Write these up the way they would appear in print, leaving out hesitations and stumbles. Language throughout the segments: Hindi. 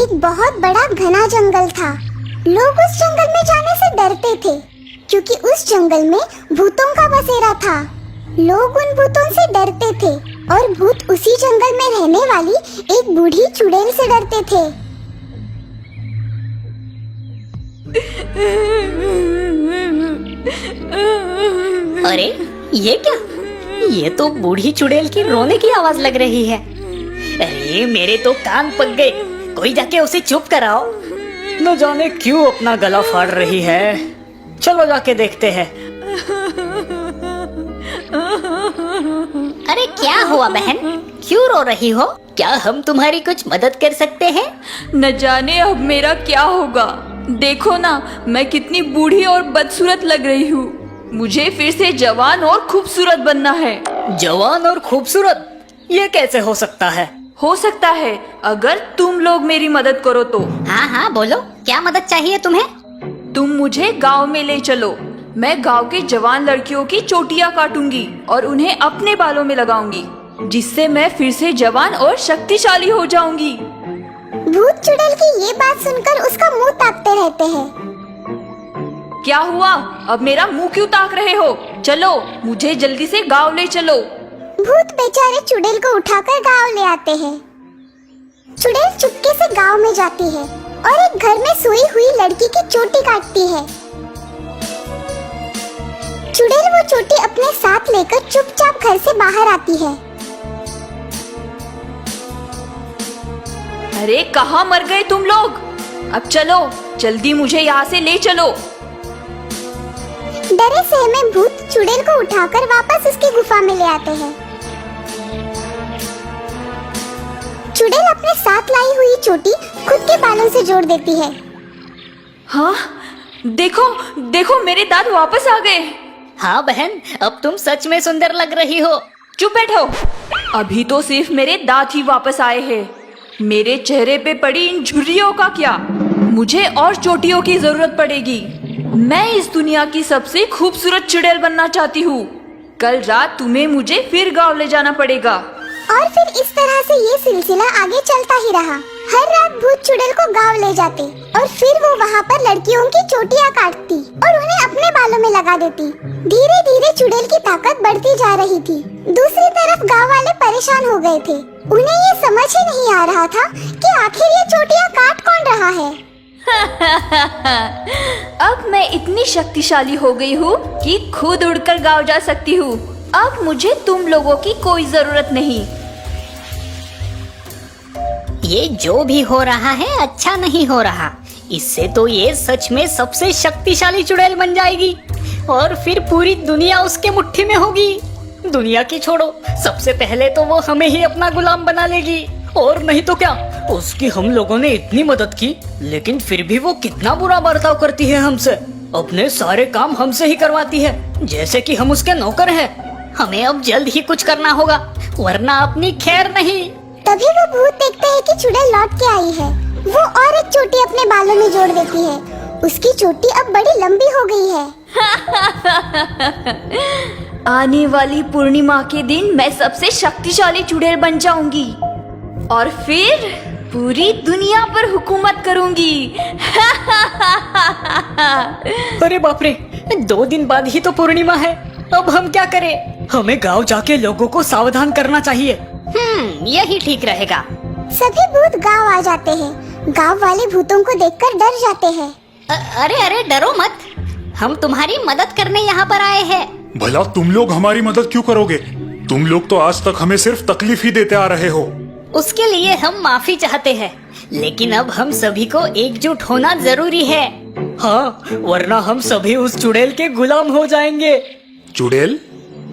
एक बहुत बड़ा घना जंगल था। लोग उस जंगल में जाने से डरते थे क्योंकि उस जंगल में भूतों का बसेरा था। लोग उन भूतों से डरते थे और भूत उसी जंगल में रहने वाली एक बूढ़ी चुड़ैल से डरते थे। अरे ये क्या? ये तो बूढ़ी चुड़ैल की रोने की आवाज लग रही है। अरे मेरे तो कान पक गए, कोई जाके उसे चुप कराओ। न जाने क्यों अपना गला फाड़ रही है। चलो जाके देखते हैं। अरे क्या हुआ बहन, क्यों रो रही हो? क्या हम तुम्हारी कुछ मदद कर सकते हैं? न जाने अब मेरा क्या होगा। देखो ना, मैं कितनी बूढ़ी और बदसूरत लग रही हूँ। मुझे फिर से जवान और खूबसूरत बनना है। जवान और खूबसूरत, ये कैसे हो सकता है? हो सकता है अगर तुम लोग मेरी मदद करो तो। हाँ हाँ बोलो, क्या मदद चाहिए तुम्हें? तुम मुझे गांव में ले चलो। मैं गांव के जवान लड़कियों की चोटियां काटूंगी और उन्हें अपने बालों में लगाऊंगी, जिससे मैं फिर से जवान और शक्तिशाली हो जाऊंगी। भूत चुड़ैल की ये बात सुनकर उसका मुंह ताकते रहते हैं। क्या हुआ? अब मेरा मुंह क्यों ताक रहे हो? चलो, मुझे जल्दी से गांव ले चलो। भूत बेचारे चुड़ैल को उठाकर गांव ले आते हैं। चुड़ैल चुपके से गांव में जाती है और एक घर में सोई हुई लड़की की चोटी काटती है। चुड़ैल वो चोटी अपने साथ लेकर चुपचाप घर से बाहर आती है। अरे कहाँ मर गए तुम लोग? अब चलो, जल्दी मुझे यहाँ से ले चलो। डरे सहमे भूत चुड़ैल को उठाकर वापस उसकी गुफा में ले आते हैं। चुड़ैल अपने साथ लाई हुई चोटी खुद के बालों से जोड़ देती है। हाँ, देखो देखो, मेरे दांत वापस आ गए। हाँ बहन, अब तुम सच में सुंदर लग रही हो। चुप बैठो। अभी तो सिर्फ मेरे दांत ही वापस आए हैं। मेरे चेहरे पे पड़ी इन झुर्रियों का क्या? मुझे और चोटियों की जरूरत पड़ेगी। मैं इस दुनिया की सबसे खूबसूरत चुड़ैल बनना चाहती हूँ। कल रात तुम्हें मुझे फिर गांव ले जाना पड़ेगा। और फिर इस तरह से ये सिलसिला आगे चलता ही रहा। हर रात भूत चुड़ैल को गांव ले जाते और फिर वो वहाँ पर लड़कियों की चोटियाँ काटती और उन्हें अपने बालों में लगा देती। धीरे धीरे चुड़ैल की ताकत बढ़ती जा रही थी। दूसरी तरफ गांव वाले परेशान हो गए थे। उन्हें ये समझ ही नहीं आ रहा था कि आखिर ये चोटियाँ काट कौन रहा है। अब मैं इतनी शक्तिशाली हो गई हूँ कि खुद उड़कर गांव जा सकती हूँ। अब मुझे तुम लोगों की कोई जरूरत नहीं। ये जो भी हो रहा है अच्छा नहीं हो रहा। इससे तो ये सच में सबसे शक्तिशाली चुड़ैल बन जाएगी और फिर पूरी दुनिया उसके मुट्ठी में होगी। दुनिया की छोड़ो, सबसे पहले तो वो हमें ही अपना गुलाम बना लेगी। और नहीं तो क्या, उसकी हम लोगों ने इतनी मदद की, लेकिन फिर भी वो कितना बुरा बर्ताव करती है हमसे। अपने सारे काम हमसे ही करवाती है, जैसे कि हम उसके नौकर हैं। हमें अब जल्द ही कुछ करना होगा, वरना अपनी खैर नहीं। तभी वो भूत देखते हैं कि चुड़ैल लौट के आई है। वो और एक चोटी अपने बालों में जोड़ देती है। उसकी चोटी अब बड़ी लंबी हो गई है। आने वाली पूर्णिमा के दिन मैं सबसे शक्तिशाली चुड़ैल बन जाऊंगी और फिर पूरी दुनिया पर हुकूमत करूंगी। अरे बाप रे, 2 दिन बाद ही तो पूर्णिमा है। अब हम क्या करें? हमें गांव जाके लोगों को सावधान करना चाहिए। यही ठीक रहेगा। सभी भूत गांव आ जाते हैं। गांव वाले भूतों को देखकर डर जाते हैं। अरे अरे डरो मत, हम तुम्हारी मदद करने यहाँ पर आए हैं। भला तुम लोग हमारी मदद क्यों करोगे? तुम लोग तो आज तक हमें सिर्फ तकलीफ ही देते आ रहे हो। उसके लिए हम माफी चाहते हैं, लेकिन अब हम सभी को एकजुट होना जरूरी है। हाँ, वरना हम सभी उस चुड़ैल के गुलाम हो जाएंगे। चुड़ैल?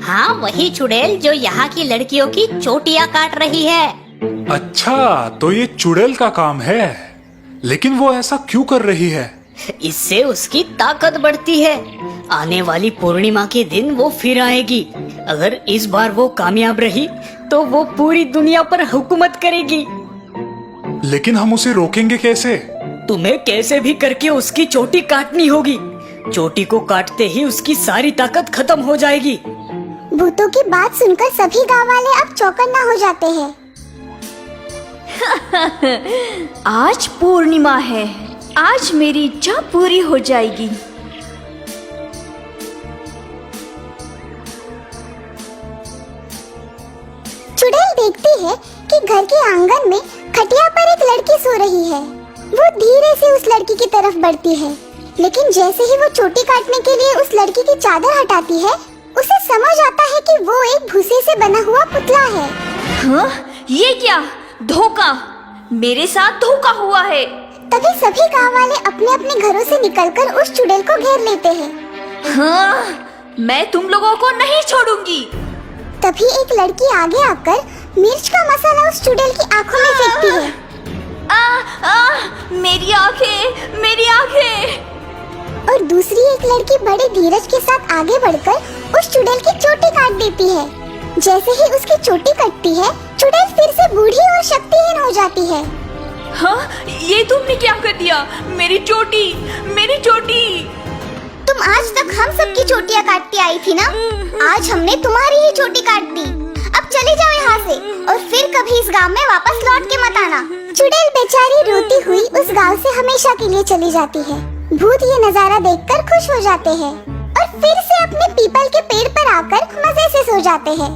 हाँ, वही चुड़ैल जो यहाँ की लड़कियों की चोटियाँ काट रही है। अच्छा, तो ये चुड़ैल का काम है। लेकिन वो ऐसा क्यों कर रही है? इससे उसकी ताकत बढ़ती है। आने वाली पूर्णिमा के दिन वो फिर आएगी। अगर इस बार वो कामयाब रही तो वो पूरी दुनिया पर हुकूमत करेगी। लेकिन हम उसे रोकेंगे कैसे? तुम्हें कैसे भी करके उसकी चोटी काटनी होगी। चोटी को काटते ही उसकी सारी ताकत खत्म हो जाएगी। भूतों की बात सुनकर सभी गांव वाले अब चौकन्ना हो जाते हैं। आज पूर्णिमा है, आज मेरी इच्छा पूरी हो जाएगी। चुड़ैल देखती है कि घर के आंगन में खटिया पर एक लड़की सो रही है। वो धीरे से उस लड़की की तरफ बढ़ती है, लेकिन जैसे ही वो चोटी काटने के लिए उस लड़की की चादर हटाती है, उसे समझ आता है कि वो एक भूसे से बना हुआ पुतला है। हाँ, ये क्या धोखा, मेरे साथ धोखा हुआ है। तभी सभी गांव वाले अपने अपने घरों से निकलकर उस चुड़ैल को घेर लेते हैं। हाँ, मैं तुम लोगों को नहीं छोड़ूंगी। तभी एक लड़की आगे आकर मिर्च का मसाला उस चुड़ैल की आंखों में फेंकती है। मेरी आंखें, मेरी आंखें। और दूसरी एक लड़की बड़े धीरज के साथ आगे बढ़कर उस चुड़ैल की चोटी काट देती है। जैसे ही उसकी चोटी कटती है, चुड़ैल फिर से बूढ़ी और शक्तिहीन हो जाती है। हाँ, ये तुमने क्या कर दिया? मेरी चोटी, मेरी चोटी। तुम आज तक हम सबकी चोटियाँ काटती आई थी ना? आज हमने तुम्हारी ही चोटी काट दी। अब चले जाओ यहाँ से और फिर कभी इस गांव में वापस लौट के मत आना। चुड़ैल बेचारी रोती हुई उस गांव से हमेशा के लिए चली जाती है। भूत ये नजारा देखकर खुश हो जाते हैं और फिर से अपने पीपल के पेड़ पर आकर मजे से सो जाते हैं।